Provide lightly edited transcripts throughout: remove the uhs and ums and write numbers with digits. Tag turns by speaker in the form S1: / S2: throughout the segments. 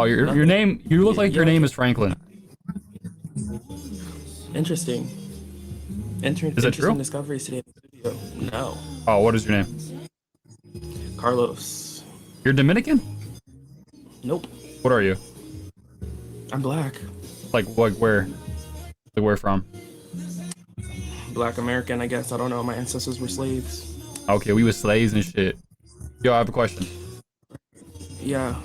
S1: Oh, your
S2: Nothing.
S1: name. You look like your
S2: Yeah.
S1: name is Franklin.
S2: Interesting.
S1: Is that
S2: Interesting
S1: true?
S2: discoveries today in the studio. No.
S1: Oh, what is your name?
S2: Carlos.
S1: You're Dominican?
S2: Nope.
S1: What are you?
S2: I'm black.
S1: Like where? Like where from?
S2: Black American, I guess. I don't know. My ancestors were slaves.
S1: Okay, we was slaves and shit. Yo, I have a question.
S2: Yeah.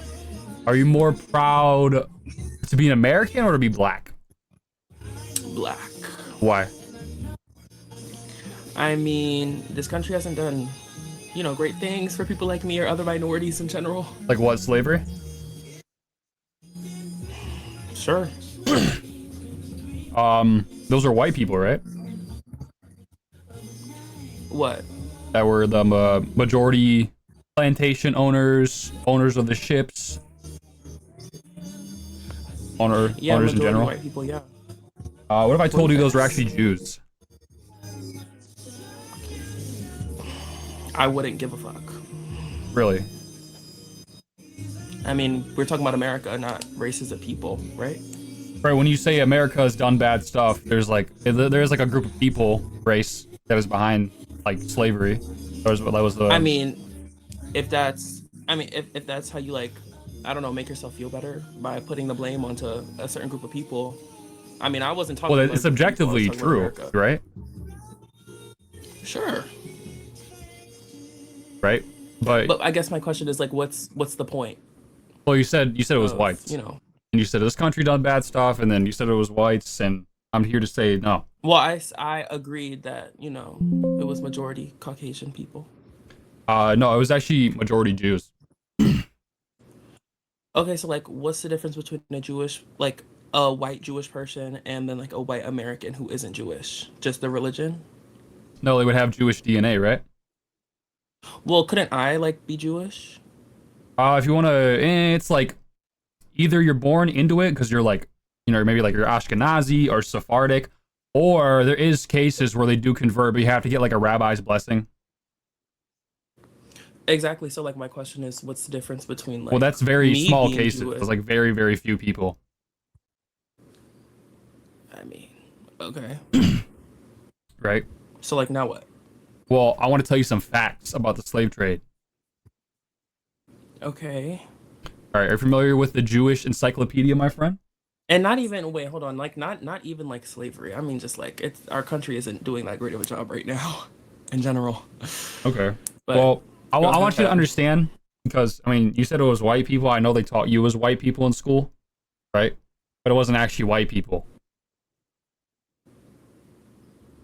S1: Are you more proud to be an American or to be black?
S2: Black.
S1: Why?
S2: I mean, this country hasn't done, great things for people like me or other minorities in general.
S1: Like what? Slavery?
S2: Sure.
S1: Those are white people, right?
S2: What?
S1: That were the majority plantation owners of the ships,
S2: Yeah,
S1: owners in
S2: majority
S1: general.
S2: white people, yeah.
S1: What if I told you those were
S2: Yes.
S1: actually Jews?
S2: I wouldn't give a fuck.
S1: Really?
S2: I mean, we're talking about America, not races of people, right?
S1: Right. When you say America has done bad stuff, there's like a group of people, race that was behind like slavery. That was
S2: I
S1: the
S2: mean, if that's how you like, I don't know, make yourself feel better by putting the blame onto a certain group of people. I mean, I wasn't talking
S1: well,
S2: about a
S1: it's
S2: group of people, I was
S1: objectively
S2: talking about
S1: true,
S2: America.
S1: right?
S2: Sure.
S1: Right. But
S2: But I guess my question is like, what's the point
S1: well, you said it was
S2: of,
S1: whites, and you said this country done bad stuff, and then you said it was whites, and I'm here to say no.
S2: well, I agreed that, it was majority Caucasian people.
S1: No, it was actually majority Jews.
S2: Okay, so like, what's the difference between a white Jewish person and then like a white American who isn't Jewish? Just the religion?
S1: No, they would have Jewish DNA, right?
S2: Well, couldn't I like be Jewish?
S1: If you want to, it's like either you're born into it because you're like, maybe like you're Ashkenazi or Sephardic, or there is cases where they do convert, but you have to get like a rabbi's blessing.
S2: Exactly. So like my question is, what's the difference between
S1: Well,
S2: like
S1: that's very
S2: me
S1: small
S2: being
S1: cases.
S2: Jewish?
S1: It's like very, very few people,
S2: I mean, okay.
S1: right?
S2: So like now what?
S1: Well, I want to tell you some facts about the slave trade.
S2: Okay.
S1: All right, are you familiar with the Jewish Encyclopedia, my friend?
S2: And not even wait, hold on. Like not even like slavery. I mean just like it's our country isn't doing that great of a job right now in general.
S1: Okay.
S2: But
S1: Well,
S2: go
S1: I want you to
S2: ahead.
S1: understand because I mean, you said it was white people. I know they taught you as white people in school, right? But it wasn't actually white people.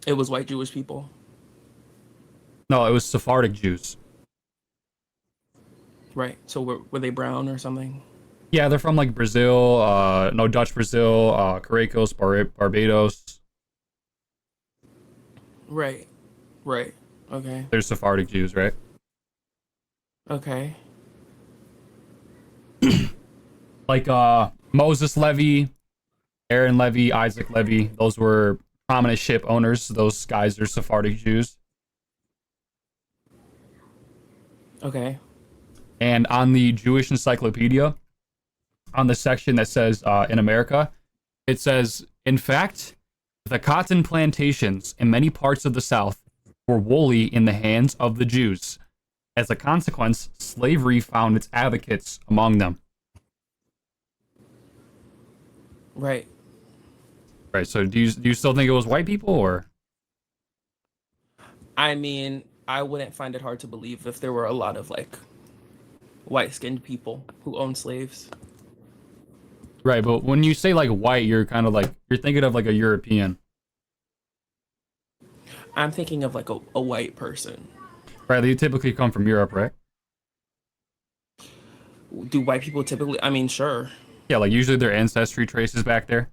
S2: It was white Jewish people.
S1: No, it was Sephardic Jews.
S2: Right. So were they brown or something?
S1: Yeah, they're from like Brazil, no, Dutch Brazil, Caracas, Barbados.
S2: Right. Right. Okay.
S1: They're Sephardic Jews, right?
S2: Okay.
S1: Like Moses Levy, Aaron Levy, Isaac Levy. Those were prominent ship owners. Those guys are Sephardic Jews.
S2: Okay.
S1: And on the Jewish Encyclopedia, on the section that says in America, it says, in fact, the cotton plantations in many parts of the South were wholly in the hands of the Jews. As a consequence, slavery found its advocates among them.
S2: Right.
S1: Right. So do you still think it was white people or?
S2: I mean, I wouldn't find it hard to believe if there were a lot of like white-skinned people who owned slaves.
S1: Right, but when you say like white, you're kind of like you're thinking of like a European.
S2: I'm thinking of like a white person.
S1: Right, they typically come from Europe, right?
S2: Do white people typically? I mean, sure,
S1: Yeah, like usually their ancestry traces back there.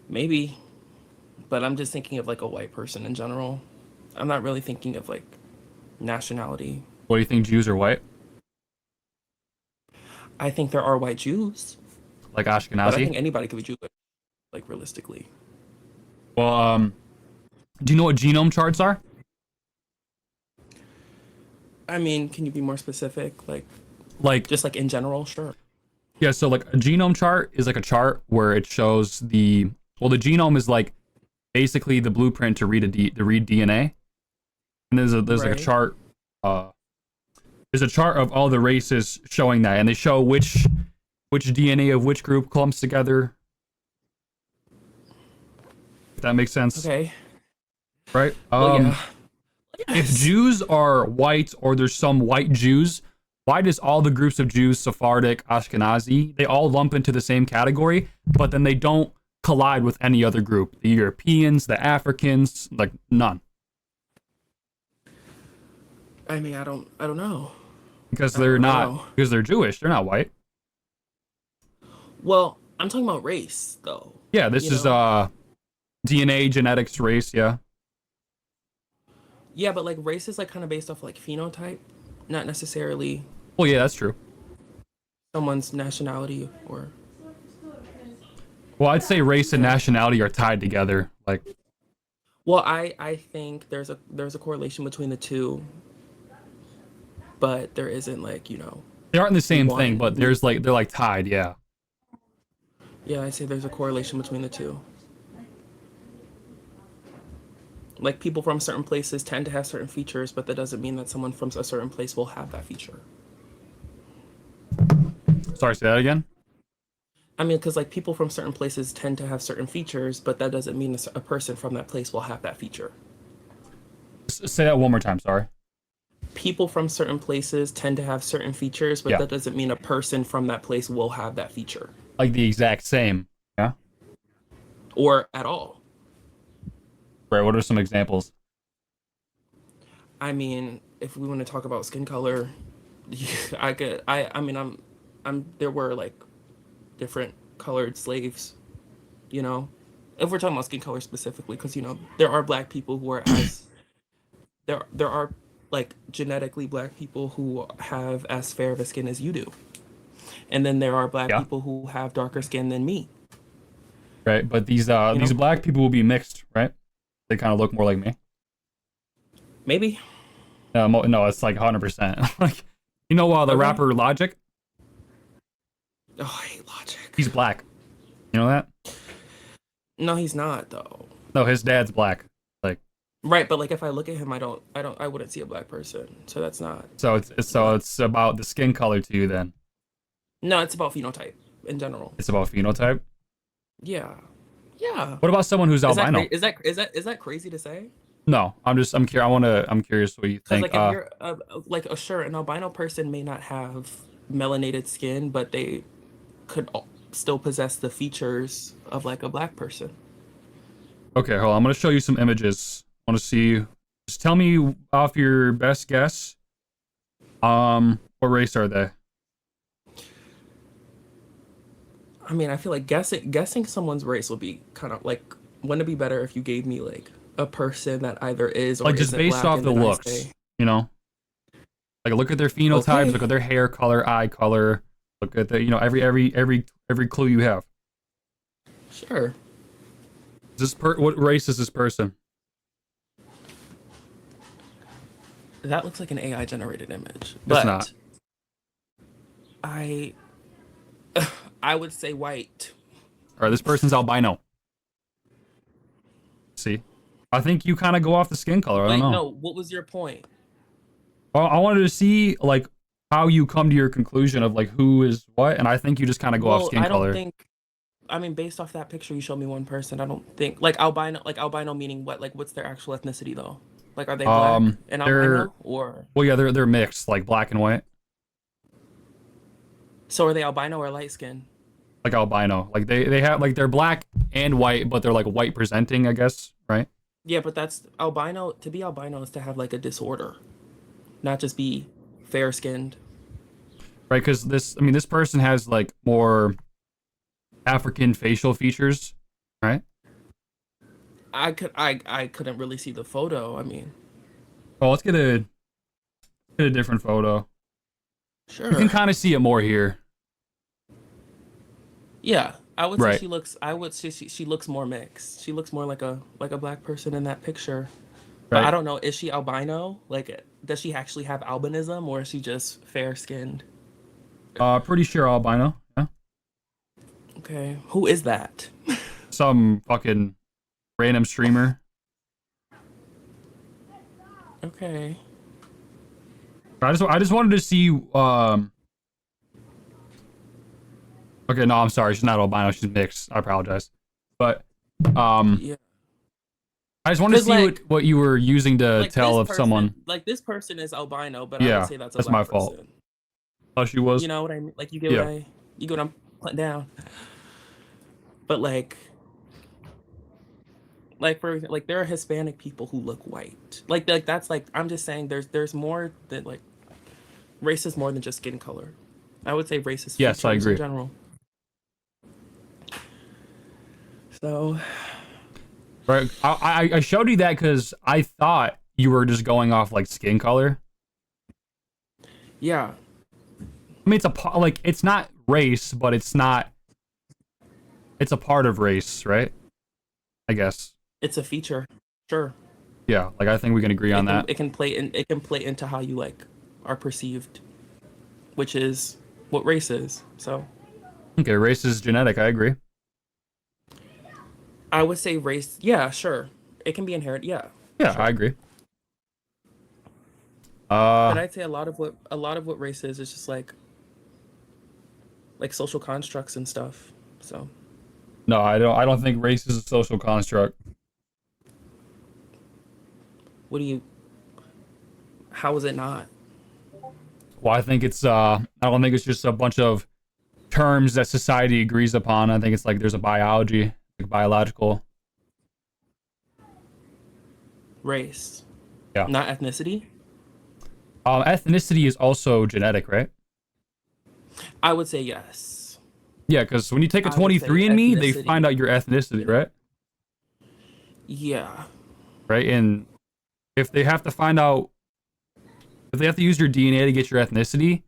S2: maybe, but I'm just thinking of like a white person in general. I'm not really thinking of like nationality.
S1: What do you think, Jews are white?
S2: I think there are white Jews,
S1: Like
S2: but I
S1: Ashkenazi?
S2: think anybody could be Jewish, like realistically.
S1: Well, do you know what genome charts are?
S2: I mean, can you be more specific? Like,
S1: Like,
S2: Just like in general, sure.
S1: yeah, so like a genome chart is like a chart where it shows the genome is like basically the blueprint to read DNA. And there's like a
S2: Right.
S1: chart there's a chart of all the races showing that, and they show which DNA of which group clumps together. If that makes sense,
S2: Okay.
S1: right?
S2: Well, yeah.
S1: If
S2: Yes.
S1: Jews are white or there's some white Jews, why does all the groups of Jews, Sephardic, Ashkenazi, they all lump into the same category, but then they don't collide with any other group? The Europeans, the Africans, like none.
S2: I mean, I don't know.
S1: Because
S2: I
S1: they're
S2: don't
S1: not,
S2: know.
S1: because they're Jewish, they're not white.
S2: Well, I'm talking about race, though.
S1: Yeah, this
S2: You
S1: is
S2: know.
S1: DNA, genetics, race, yeah.
S2: Yeah, but like race is like kind of based off like phenotype, not necessarily
S1: Well, yeah, that's true.
S2: someone's nationality or.
S1: Well, I'd say race and
S2: Yeah.
S1: nationality are tied together. Like,
S2: Well, I think there's a correlation between the two, but there isn't like
S1: they aren't the same thing,
S2: one.
S1: but there's like they're like tied, yeah.
S2: Yeah, I say there's a correlation between the two. Like people from certain places tend to have certain features, but that doesn't mean that someone from a certain place will have that feature.
S1: Sorry, say that again.
S2: I mean, because like people from certain places tend to have certain features, but that doesn't mean a person from that place will have that feature.
S1: Say that one more time. Sorry.
S2: People from certain places tend to have certain features, but
S1: Yeah,
S2: that doesn't mean a person from that place will have that feature
S1: like the exact same. Yeah.
S2: or at all.
S1: Right. What are some examples?
S2: I mean, if we want to talk about skin color, I mean, there were like different colored slaves, you know, if we're talking about skin color specifically, because there are black people who are as there are like genetically black people who have as fair of a skin as you do, and then there are black
S1: Yeah.
S2: people who have darker skin than me.
S1: Right. But
S2: You
S1: these
S2: know,
S1: black people will be mixed, right? They kind of look more like me.
S2: maybe.
S1: No, it's like 100%. Like, the
S2: Okay.
S1: rapper Logic,
S2: Oh, I hate logic.
S1: he's black. You know that?
S2: No, he's not though.
S1: No, his dad's black. Like,
S2: Right, but like if I look at him, I wouldn't see a black person. So that's not.
S1: so it's about the skin color to you. Then
S2: No, it's about phenotype in general.
S1: it's about phenotype.
S2: Yeah. Yeah.
S1: What about someone who's
S2: Is that
S1: albino?
S2: is that crazy to say?
S1: No, I'm curious what you
S2: Because
S1: think.
S2: like if you're like a sure an albino person may not have melanated skin, but they still possess the features of like a black person.
S1: Okay, hold on. I'm gonna show you some images. I want to see. Just tell me off your best guess. What race are they?
S2: I mean, I feel like guessing someone's race would be kind of like wouldn't it be better if you gave me like a person that either is or
S1: Like just
S2: isn't
S1: based
S2: black
S1: off
S2: and
S1: the
S2: then I
S1: looks,
S2: say,
S1: you know? Like look at their phenotypes, look
S2: okay,
S1: at their hair color, eye color, look at the, every clue you have.
S2: sure.
S1: What race is this person?
S2: That looks like an AI generated image.
S1: It's not.
S2: But I I would say white.
S1: All right, this person's albino. See? I think you kind of go off the skin color. I don't
S2: Wait,
S1: know.
S2: no, what was your point?
S1: Well, I wanted to see like how you come to your conclusion of like who is what, and I think you just kind of go off
S2: Well,
S1: skin
S2: I don't
S1: color.
S2: think I mean based off that picture you showed me one person, I don't think like albino meaning what? Like what's their actual ethnicity though? Like are they black and
S1: They're
S2: albino or
S1: well, yeah, they're mixed, like black and white,
S2: so are they albino or light skin?
S1: like albino. Like they have like they're black and white, but they're like white presenting, I guess, right?
S2: Yeah, but that's albino to be albino is to have like a disorder, not just be fair skinned.
S1: Right, because this person has like more African facial features, right?
S2: I couldn't really see the photo. I mean,
S1: Oh, get a different photo. You can
S2: sure.
S1: kind of see it more here,
S2: Yeah, I would say
S1: right?
S2: I would say she looks more mixed. She looks more like a black person in that picture. But I
S1: Right.
S2: don't know, is she albino? Like does she actually have albinism or is she just fair skinned?
S1: Pretty sure albino. Yeah.
S2: Okay, who is that?
S1: Some fucking random streamer.
S2: Okay.
S1: I just wanted to see. Okay, no, I'm sorry. She's not albino. She's mixed. I apologize. But um,
S2: Yeah.
S1: I just wanted to
S2: Cause
S1: see what you were using to tell if someone.
S2: this person is albino, but I would
S1: Yeah,
S2: say that's a
S1: that's
S2: black
S1: my fault.
S2: person.
S1: Oh, she
S2: You
S1: was.
S2: know what I mean? Like
S1: Yeah.
S2: you get what I'm putting down. But like there are Hispanic people who look white. Like that's like I'm just saying there's more than like race is more than just skin color. I would say race is
S1: Yes, I
S2: features in
S1: agree.
S2: general. So
S1: Right. I showed you that because I thought you were just going off like skin color.
S2: yeah,
S1: I mean, like it's not race, but it's not. It's a part of race, right? I guess.
S2: it's a feature. Sure.
S1: Yeah. Like I think we can agree on that.
S2: It can play into how you like are perceived, which is what race is. So
S1: Okay, race is genetic. I agree.
S2: I would say race, yeah, sure. It can be inherent, yeah,
S1: Yeah, I
S2: sure.
S1: agree.
S2: But
S1: Uh,
S2: I'd say a lot of what race is just like social constructs and stuff. So
S1: no, I don't. I don't think race is a social construct.
S2: what do you how is it not?
S1: Well, I think it's. I don't think it's just a bunch of terms that society agrees upon. I think it's like there's a biology, like biological.
S2: Race,
S1: Yeah.
S2: not ethnicity?
S1: Ethnicity is also genetic, right?
S2: I would say yes.
S1: Yeah, because when you take a
S2: I would say
S1: 23andMe, they find
S2: ethnicity.
S1: out your ethnicity, right?
S2: Yeah.
S1: Right, and if they have to find out, if they have to use your DNA to get your ethnicity,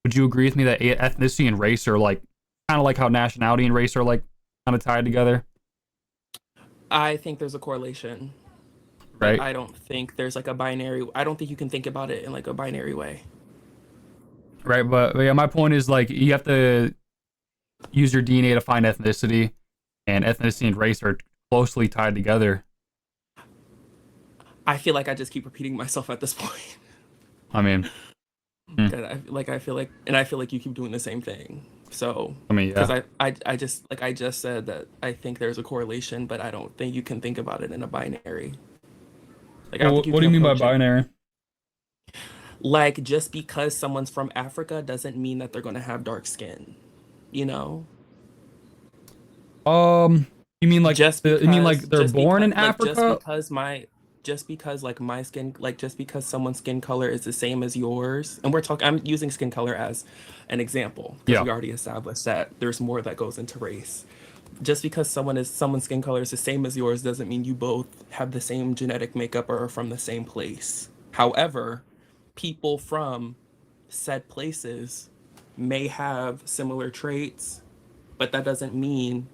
S1: would you agree with me that ethnicity and race are like kind of like how nationality and race are like kind of tied together,
S2: I think there's a correlation, but
S1: right?
S2: I don't think there's like a binary. I don't think you can think about it in like a binary way.
S1: Right, but yeah, my point is like you have to use your DNA to find ethnicity, and ethnicity and race are closely tied together.
S2: I feel like I just keep repeating myself at this point.
S1: I mean, hmm,
S2: 'Cause I feel like you keep doing the same thing. So,
S1: I mean,
S2: because
S1: yeah.
S2: I just like I just said that I think there's a correlation, but I don't think you can think about it in a binary. Like I don't
S1: Well,
S2: think you
S1: what do
S2: can
S1: you mean by
S2: approach it
S1: binary?
S2: like just because someone's from Africa doesn't mean that they're going to have dark skin, you know?
S1: You mean like you mean like they're born in Africa?
S2: just because like my skin like just because someone's skin color is the same as yours, and I'm using skin color as an example because
S1: Yeah.
S2: we already established that there's more that goes into race. Just because someone's skin color is the same as yours doesn't mean you both have the same genetic makeup or are from the same place. However, people from said places may have similar traits, but that doesn't mean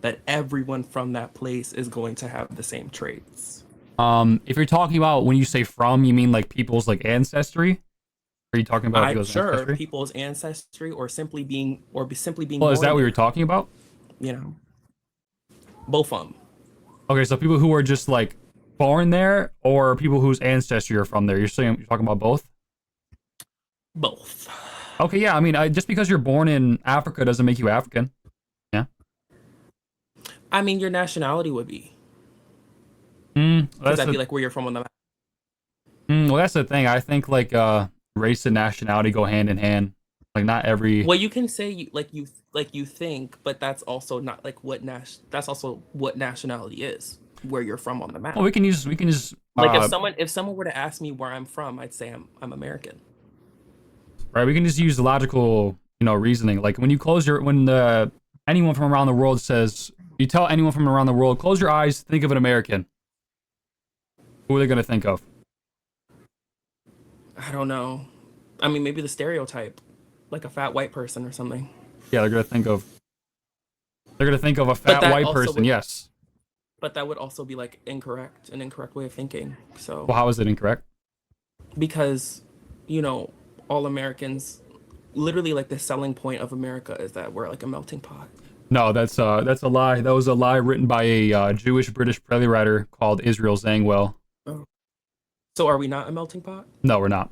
S2: that everyone from that place is going to have the same traits.
S1: If you're talking about when you say from, you mean like people's like ancestry? Are you talking about
S2: I'm
S1: people's
S2: sure
S1: ancestry?
S2: people's ancestry or simply being
S1: Well, is that
S2: born
S1: what you're
S2: there,
S1: talking about?
S2: you know, both of them,
S1: Okay, so people who are just like born there, or people whose ancestry are from there. You're talking about both?
S2: both.
S1: Okay, yeah. I mean, just because you're born in Africa doesn't make you African. Yeah.
S2: I mean, your nationality would be because
S1: That's
S2: that'd be
S1: the
S2: like where you're from on the map.
S1: well, that's the thing. I think like race and nationality go hand in hand. Like not every.
S2: Well, you can say like you think, but that's also not like that's also what nationality is, where you're from on the
S1: Well,
S2: map.
S1: we can just
S2: Like if someone were to ask me where I'm from, I'd say I'm American.
S1: right. We can just use logical, reasoning. Like when you close your when anyone from around the world says you tell anyone from around the world close your eyes, think of an American. Who are they gonna think of?
S2: I don't know. I mean, maybe the stereotype, like a fat white person or something.
S1: Yeah, they're gonna think of a
S2: But
S1: fat
S2: that
S1: white
S2: also
S1: person.
S2: would
S1: Yes.
S2: but that would also be like an incorrect way of thinking. So
S1: Well, how is it incorrect?
S2: because, you know, all Americans, literally like the selling point of America is that we're like a melting pot.
S1: No, that's a lie. That was a lie written by a Jewish British playwright called Israel Zangwill.
S2: Oh. So are we not a melting pot?
S1: No, we're not.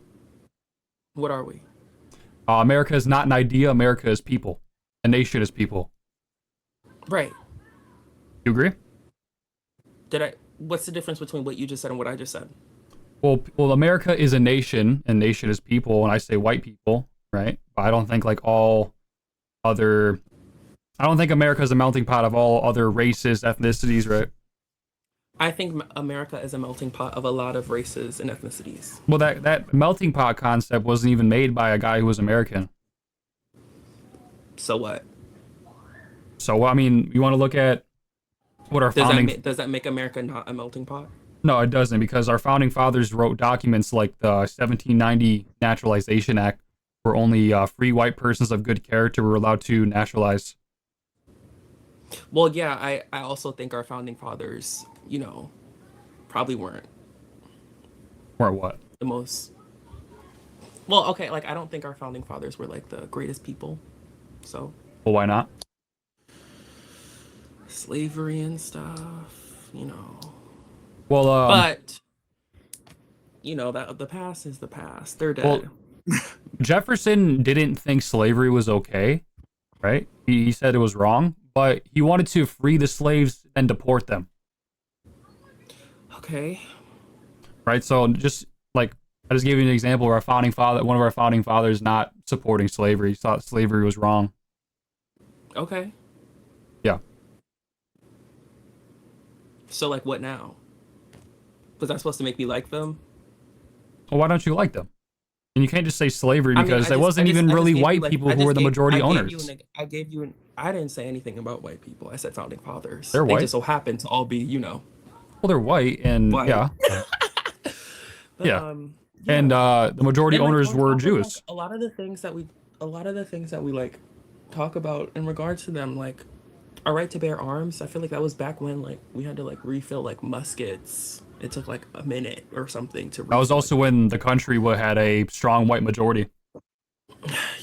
S2: What are we?
S1: America is not an idea. America is people. A nation is people.
S2: Right.
S1: You agree?
S2: Did I? What's the difference between what you just said and what I just said?
S1: Well, America is a nation, and nation is people, and I say white people, right? But I don't think like all other. I don't think America is a melting pot of all other races, ethnicities, right?
S2: I think America is a melting pot of a lot of races and ethnicities.
S1: Well, that melting pot concept wasn't even made by a guy who was American.
S2: So what?
S1: So I mean, you want to look at what our founding.
S2: Does that make America not a melting pot?
S1: No, it doesn't, because our founding fathers wrote documents like the 1790 Naturalization Act, where only free white persons of good character were allowed to naturalize.
S2: Well, yeah, I also think our founding fathers, probably weren't
S1: Or what?
S2: the most. Well, okay, like I don't think our founding fathers were like the greatest people. So
S1: Well, why not?
S2: slavery and stuff.
S1: Well,
S2: But that the past is the past. They're
S1: well,
S2: dead.
S1: Jefferson didn't think slavery was okay, right? He said it was wrong, but he wanted to free the slaves and deport them,
S2: Okay.
S1: right? So just like I just gave you an example where one of our founding fathers, not supporting slavery, thought slavery was wrong.
S2: Okay.
S1: Yeah.
S2: So like what now? Was that supposed to make me like them?
S1: Well, why don't you like them? And you can't just say slavery
S2: I mean,
S1: because it wasn't even really white people who were the majority owners.
S2: I didn't say anything about white people. I said founding fathers.
S1: They're
S2: They
S1: white.
S2: just so happen to all be,
S1: Well, they're white, and
S2: white.
S1: yeah,
S2: But,
S1: yeah,
S2: yeah.
S1: and the majority
S2: And like
S1: owners
S2: on
S1: were
S2: top of like
S1: Jews.
S2: a lot of the things that we like talk about in regards to them, like our right to bear arms. I feel like that was back when like we had to like refill like muskets. It took like a minute or something to
S1: That was
S2: refill.
S1: also when the country had a strong white majority,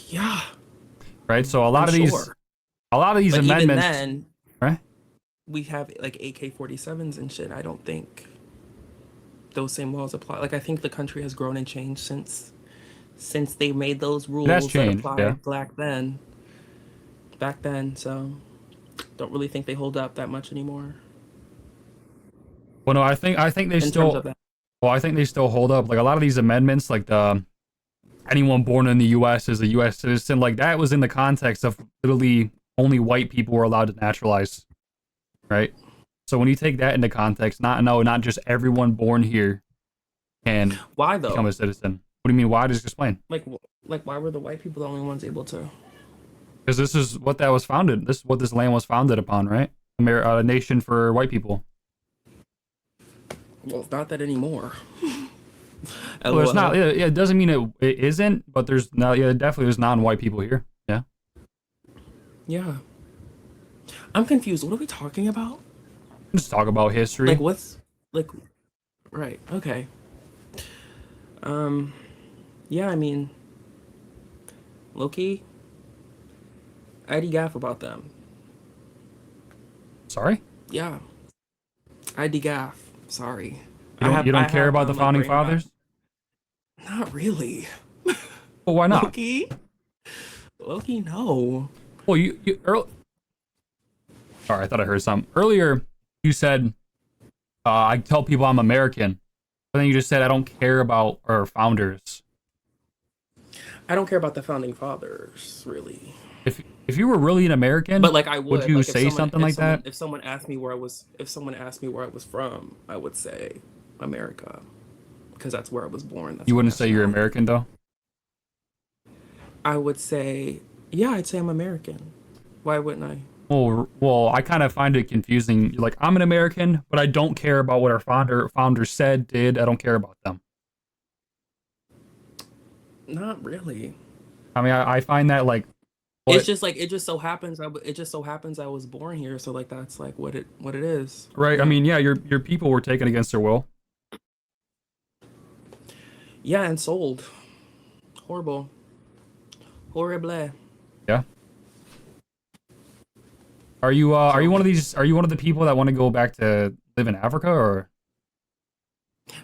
S2: Yeah,
S1: right? So
S2: I'm sure.
S1: a lot of these
S2: But even
S1: amendments,
S2: then,
S1: right?
S2: we have like AK-47s and shit. I don't think those same laws apply. Like I think the country has grown and changed since they made those
S1: It has
S2: rules that
S1: changed, yeah.
S2: applied back then. So don't really think they hold up that much anymore
S1: Well, no, I think they
S2: in terms of
S1: still,
S2: that.
S1: well, I think they still hold up. Like a lot of these amendments, like the anyone born in the U.S. is a U.S. citizen, like that was in the context of literally only white people were allowed to naturalize, right? So when you take that into context, not just everyone born here can
S2: Why
S1: become
S2: though?
S1: a citizen. What do you mean? Why? Just explain.
S2: Like why were the white people the only ones able to?
S1: Because this is what that was founded. This is what this land was founded upon, right? A nation for white people.
S2: Well, it's not that anymore.
S1: Well, there's not.
S2: LOL.
S1: Yeah, it doesn't mean it isn't, but there's no. Yeah, definitely there's non-white people here. Yeah.
S2: Yeah. I'm confused. What are we talking about?
S1: Just talk about history.
S2: Like what's like right. Okay. Um yeah, I mean, Loki, I'd gaff about them.
S1: Sorry,
S2: Yeah. I'd gaff. Sorry.
S1: you
S2: I
S1: don't care
S2: have
S1: about the
S2: my
S1: founding
S2: brain rot.
S1: fathers?
S2: Not really.
S1: Well, why not?
S2: Loki? Loki, no.
S1: Well, you early. Sorry, I thought I heard something earlier. You said I tell people I'm American, but then you just said I don't care about our founders.
S2: I don't care about the founding fathers, really.
S1: If you were really an American,
S2: But like I
S1: would
S2: would,
S1: you
S2: like
S1: say something like that?
S2: if someone asked me if someone asked me where I was from, I would say America, because that's where I was born. That's
S1: You
S2: my
S1: wouldn't say you're
S2: nationality.
S1: American though.
S2: I would say, yeah, I'd say I'm American. Why wouldn't I?
S1: Well, I kind of find it confusing. You're like, I'm an American, but I don't care about what our founders said, did. I don't care about them.
S2: Not really.
S1: I mean, I find that like,
S2: It's
S1: what,
S2: just like it just so happens I was born here, so like that's like what it is.
S1: right? I mean, yeah, your people were taken against their will.
S2: Yeah, and sold. Horrible. Horrible.
S1: Yeah. Are you
S2: So
S1: one of these? Are you one of the people that want to go back to live in Africa, or?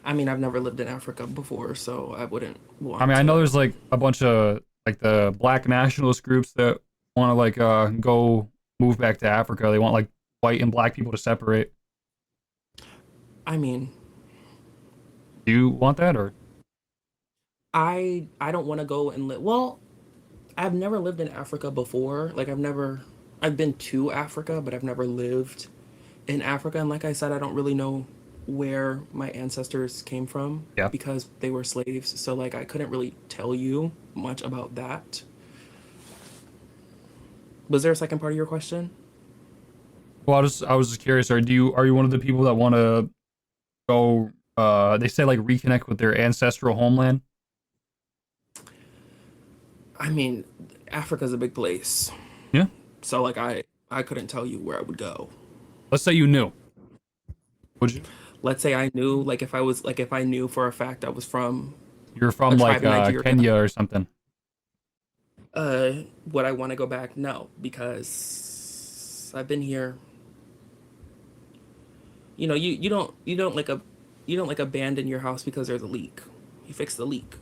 S2: I mean, I've never lived in Africa before, so I wouldn't
S1: I
S2: want
S1: mean, I know
S2: to.
S1: there's like a bunch of like the black nationalist groups that want to like go move back to Africa. They want like white and black people to separate.
S2: I mean,
S1: Do you want that, or?
S2: I don't want to go and live. Well, I've never lived in Africa before. Like I've been to Africa, but I've never lived in Africa. And like I said, I don't really know where my ancestors came from
S1: Yeah.
S2: because they were slaves. So like I couldn't really tell you much about that. Was there a second part of your question?
S1: Well, I was just curious. Are you one of the people that want to go? They say like reconnect with their ancestral homeland.
S2: I mean, Africa's a big place.
S1: Yeah.
S2: So like I couldn't tell you where I would go.
S1: Let's say you knew. Would you?
S2: Let's say I knew like if I knew for a fact I was from
S1: You're
S2: a
S1: from like
S2: tribe in Nigeria,
S1: Kenya or something.
S2: uh would I want to go back? No, because I've been here. You know, you don't like abandon your house because there's a leak. You fix the leak.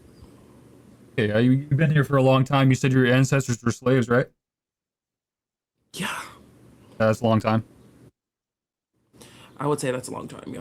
S1: Okay, you've been here for a long time. You said your ancestors were slaves, right?
S2: Yeah,
S1: That's a long time.
S2: I would say that's a long time.